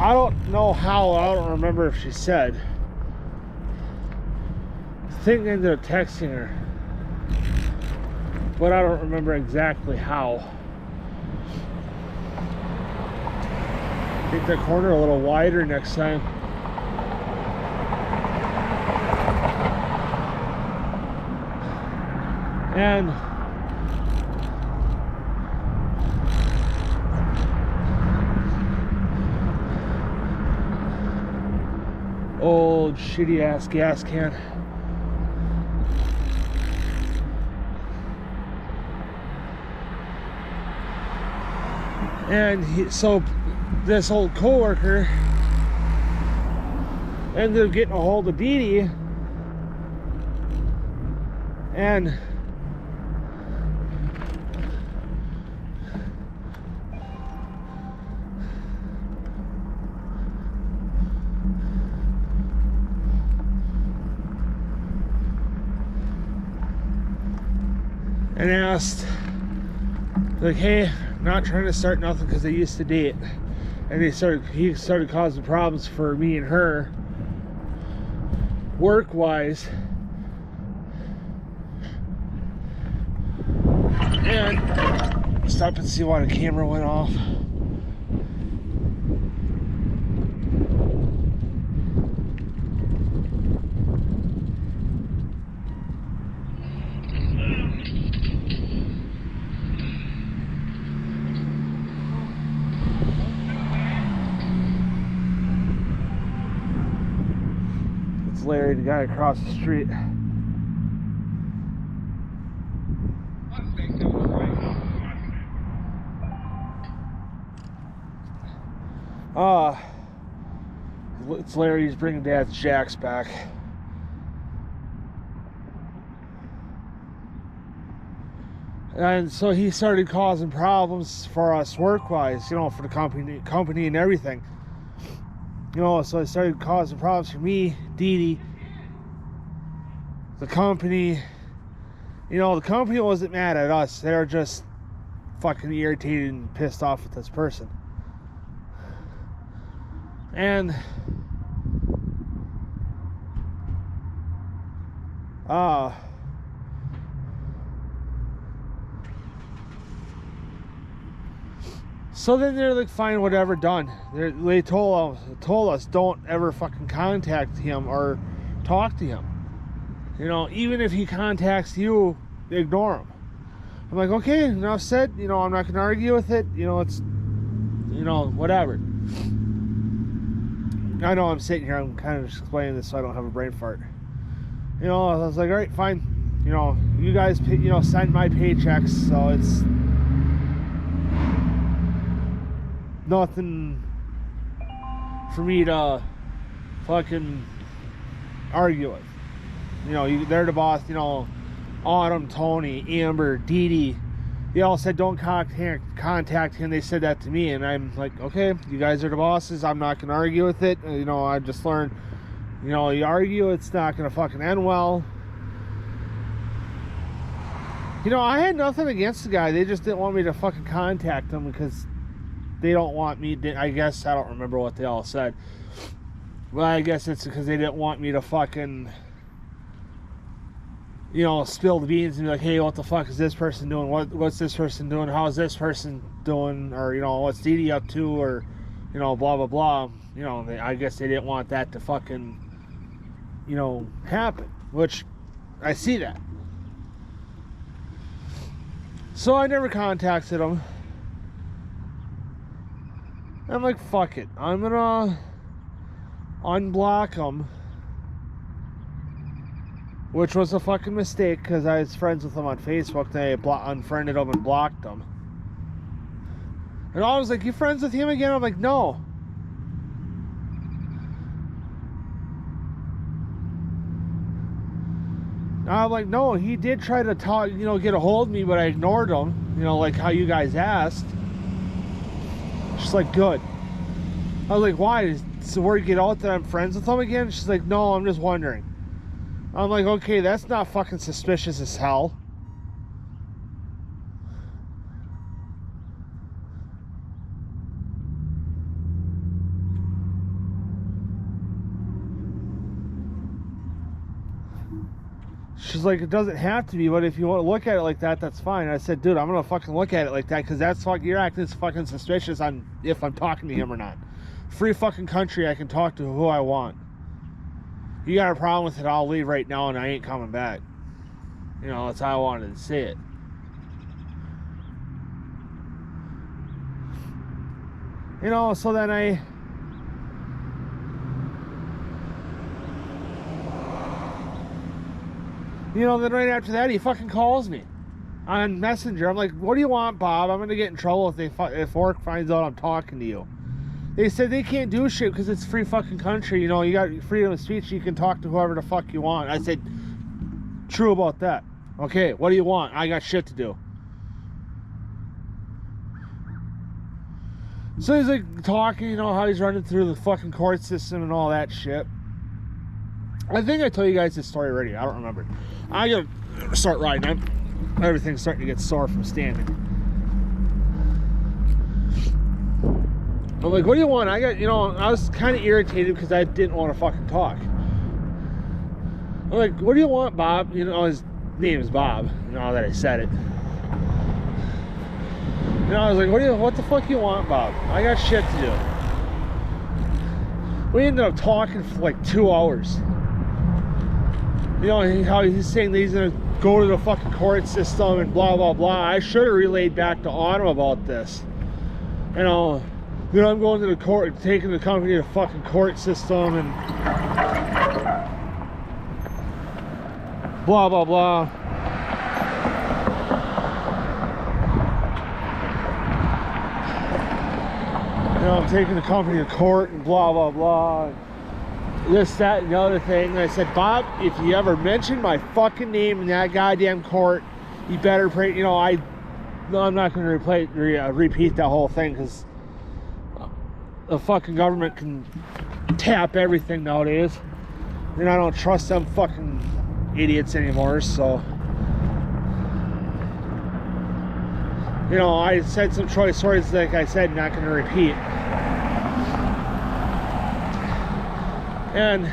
I don't know how, I don't remember if she said. I think I ended up texting her, but I don't remember exactly how. Take that corner a little wider next time. And old shitty ass gas can. And so this old coworker ended up getting a hold of Dee Dee, and asked, like, hey, I'm not trying to start nothing, because they used to date, and he started causing problems for me and her work wise. And stop and see why the camera went off. Larry, the guy across the street. It's Larry. He's bringing Dad's jacks back. And so he started causing problems for us work-wise, you know, for the company and everything. You know, so it started causing problems for me, Dee Dee, the company. You know, the company wasn't mad at us. They were just fucking irritated and pissed off with this person. And so then they're like, fine, whatever, done. They told us don't ever fucking contact him or talk to him. You know, even if he contacts you, ignore him. I'm like, okay, enough said. You know, I'm not gonna argue with it. You know, it's, you know, whatever. I know I'm sitting here, I'm kind of just explaining this so I don't have a brain fart. You know, I was like, all right, fine. You know, you guys, you know, send my paychecks, so it's nothing for me to fucking argue with. You know, they're the boss. You know, Autumn, Tony, Amber, Dee Dee, they all said don't contact him. They said that to me, and I'm like, okay, you guys are the bosses. I'm not gonna argue with it. You know, I just learned, you know, you argue, it's not gonna fucking end well. You know, I had nothing against the guy. They just didn't want me to fucking contact him because they don't want me to, I guess, I don't remember what they all said. Well, I guess it's because they didn't want me to fucking, you know, spill the beans and be like, hey, what the fuck is this person doing? What's this person doing? How's this person doing? Or, you know, what's Dee Dee up to? Or, you know, blah, blah, blah. You know, I guess they didn't want that to fucking, you know, happen. Which, I see that. So I never contacted him. I'm like, fuck it. I'm gonna unblock him. Which was a fucking mistake because I was friends with him on Facebook. They unfriended him and blocked him. And I was like, you friends with him again? I'm like, no. I'm like, no, he did try to talk, you know, get a hold of me, but I ignored him. You know, like how you guys asked. She's like, good. I was like, why? So word get out that I'm friends with him again? She's like, no, I'm just wondering. I'm like, okay, that's not fucking suspicious as hell. She's like, it doesn't have to be, but if you want to look at it like that, that's fine. I said, dude, I'm gonna fucking look at it like that because that's you're acting fucking suspicious on if I'm talking to him or not. Free fucking country, I can talk to who I want. You got a problem with it, I'll leave right now and I ain't coming back. You know, that's how I wanted to say it. You know, so then then right after that, he fucking calls me on Messenger. I'm like, what do you want, Bob? I'm going to get in trouble if work finds out I'm talking to you. They said they can't do shit because it's free fucking country. You know, you got freedom of speech. You can talk to whoever the fuck you want. I said, true about that. Okay, what do you want? I got shit to do. So he's like talking, you know, how he's running through the fucking court system and all that shit. I think I told you guys this story already. I don't remember. I gotta start riding. Everything's starting to get sore from standing. I'm like, what do you want? I was kind of irritated because I didn't want to fucking talk. I'm like, what do you want, Bob? You know, his name is Bob. Now that I said it. And I was like, what the fuck you want, Bob? I got shit to do. We ended up talking for like 2 hours. You know, how he's saying that he's gonna go to the fucking court system and blah, blah, blah. I should have relayed back to Autumn about this. You know, I'm going to the court, taking the company to the fucking court system and blah, blah, blah. You know, I'm taking the company to court and blah, blah, blah. This, that, and the other thing. And I said, Bob, if you ever mention my fucking name in that goddamn court, you better pray. You know, I'm not going to repeat that whole thing because the fucking government can tap everything nowadays. And I don't trust them fucking idiots anymore, so. You know, I said some choice words, like I said, not going to repeat. And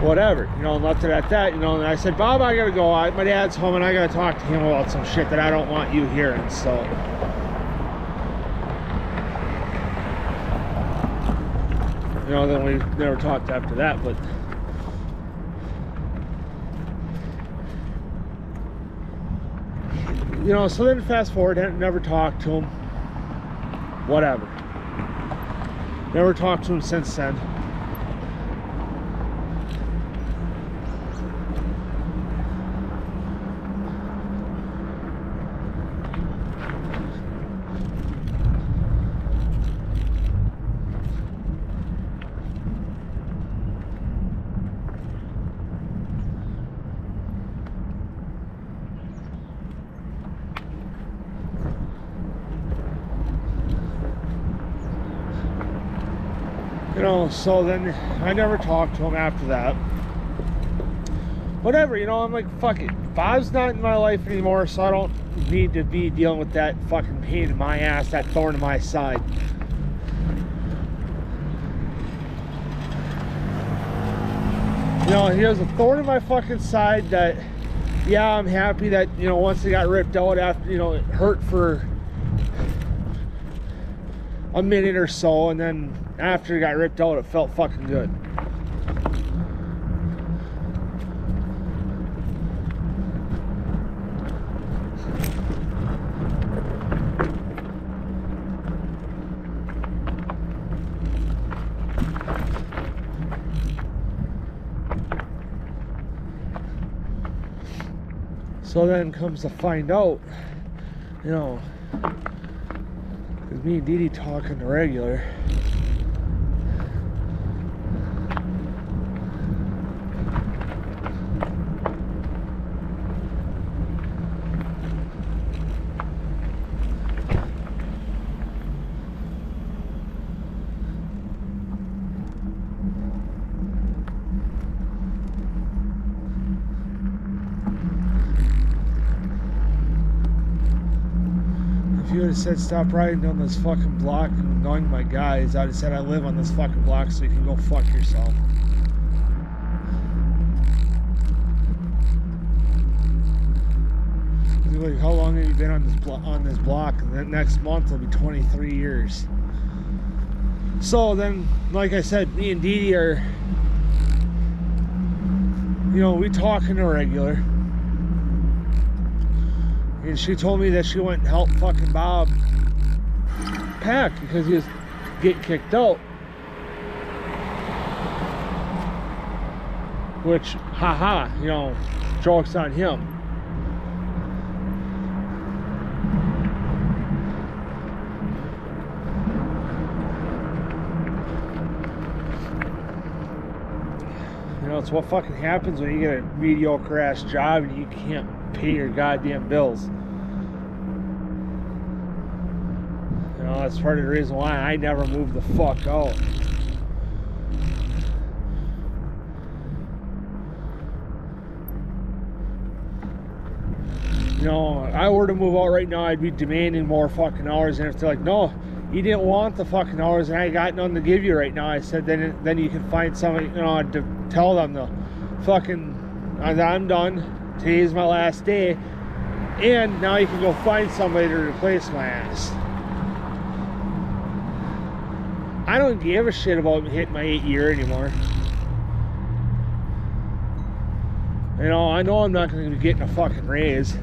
whatever, you know, left it at that, you know. And I said, Bob, I gotta go. My dad's home and I gotta talk to him about some shit that I don't want you hearing, so. You know, then we never talked after that, but. You know, so then fast forward, never talked to him. Whatever. Never talked to him since then. You know, so then I never talked to him after that. Whatever, you know, I'm like, fuck it. Bob's not in my life anymore, so I don't need to be dealing with that fucking pain in my ass, that thorn in my side. You know, he has a thorn in my fucking side that, yeah, I'm happy that, you know, once it got ripped out after, you know, it hurt for a minute or so, and then after it got ripped out, it felt fucking good. So then comes to find out, you know, because me and Dee Dee talking the regular. have said stop riding down this fucking block and annoying my guys. I'd have said I live on this fucking block so you can go fuck yourself. Like, how long have you been on this block? And then next month will be 23 years. So then, like I said, me and Dee Dee are, you know, we talking to regular. And she told me that she went and helped fucking Bob pack because he was getting kicked out. Which, haha, you know, joke's on him. You know, it's what fucking happens when you get a mediocre ass job and you can't pay your goddamn bills. You know, that's part of the reason why I never moved the fuck out. You know, if I were to move out right now, I'd be demanding more fucking hours. And if they're like, no, you didn't want the fucking hours and I got none to give you right now, I said, then you can find somebody, you know, to tell them the fucking, I'm done. Today's my last day. And now you can go find somebody to replace my ass. I don't give a shit about hitting my 8th year anymore. You know, I know I'm not going to be getting a fucking raise.